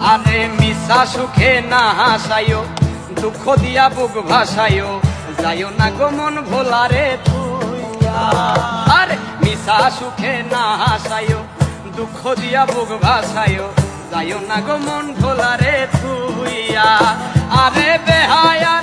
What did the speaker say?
আরে মিশা সুখে না হাসায়ো, দুঃখ দিয়া বুক ভাসায়ো, যাইও না গো মন ভোলারে তুইয়া। আরে মিশা সুখে না হাসায়ো, দুঃখ দিয়া বুক ভাসায়ো, যাইও না গো মন ভোলারে তুইয়া। আরে বেহায়া